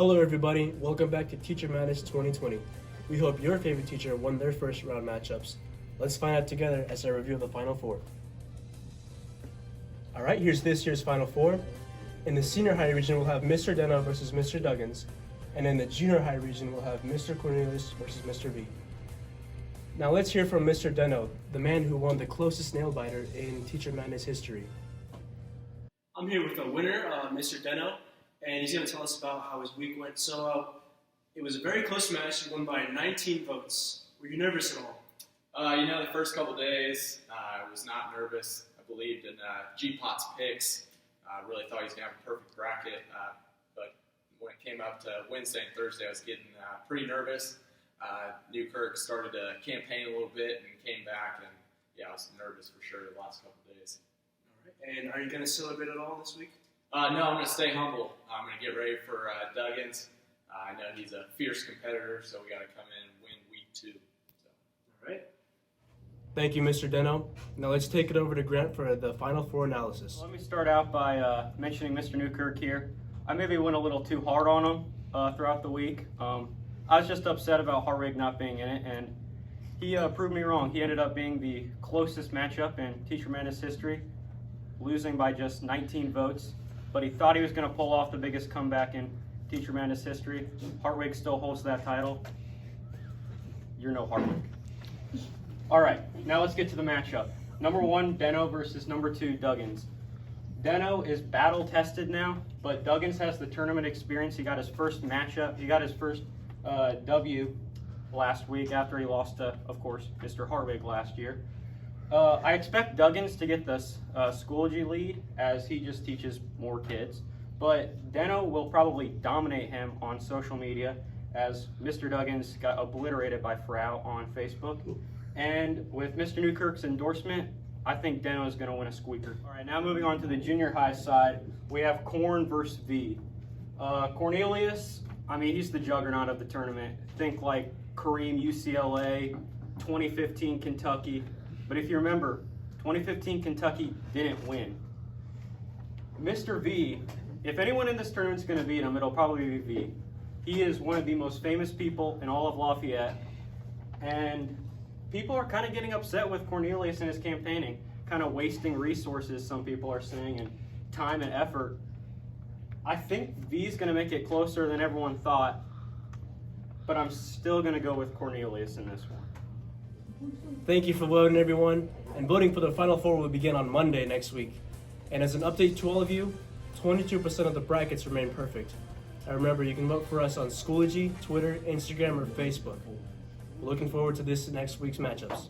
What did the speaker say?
Hello everybody, welcome back to Teacher Madness 2020. We hope your favorite teacher won their first round matchups. Let's find out together as I review the Final Four. Alright, here's this year's Final Four. In the senior high region, we'll have Mr. Deno versus Mr. Duggins. And in the junior high region, we'll have Mr. Cornelius versus Mr. V. Now let's hear from Mr. Deno, the man who won the closest nail biter in Teacher Madness history. I'm here with the winner, Mr. Deno, and he's going to tell us about how his week went. So it was a very close match. He won by 19 votes. Were you nervous at all? The first couple days, I was not nervous. I believed in G-Pot's picks. I really thought he was going to have a perfect bracket. But when it came up to Wednesday and Thursday, I was getting pretty nervous. Newkirk started to campaign a little bit and came back. And I was nervous for sure the last couple days. All right. And are you going to celebrate at all this week? No, I'm going to stay humble. I'm going to get ready for Duggins. I know he's a fierce competitor, so we got to come in and win week 2. All right. Thank you, Mr. Deno. Now let's take it over to Grant for the Final Four analysis. Let me start out by mentioning Mr. Newkirk here. I maybe went a little too hard on him throughout the week. I was just upset about Hartwig not being in it, and he proved me wrong. He ended up being the closest matchup in Teacher Madness history, losing by just 19 votes. But he thought he was going to pull off the biggest comeback in Teacher Madness history. Hartwig still holds that title. You're no Hartwig. All right, now let's get to the matchup. Number 1, Deno versus number 2, Duggins. Deno is battle tested now, but Duggins has the tournament experience. He got his first matchup. He got his first W last week after he lost to, of course, Mr. Hartwig last year. I expect Duggins to get the Schoology lead as he just teaches more kids, but Deno will probably dominate him on social media as Mr. Duggins got obliterated by Frau on Facebook. And with Mr. Newkirk's endorsement, I think Deno is going to win a squeaker. All right, now moving on to the junior high side, we have Corn versus V. Cornelius, he's the juggernaut of the tournament. Think like Kareem, UCLA, 2015 Kentucky. But if you remember, 2015 Kentucky didn't win. Mr. V, if anyone in this tournament is going to beat him, it'll probably be V. He is one of the most famous people in all of Lafayette, and people are kind of getting upset with Cornelius and his campaigning, kind of wasting resources, some people are saying, and time and effort. I think V's going to make it closer than everyone thought, but I'm still going to go with Cornelius in this one. Thank you for voting, everyone. And voting for the Final Four will begin on Monday next week. And as an update to all of you, 22% of the brackets remain perfect. And remember, you can vote for us on Schoology, Twitter, Instagram, or Facebook. We're looking forward to this next week's matchups.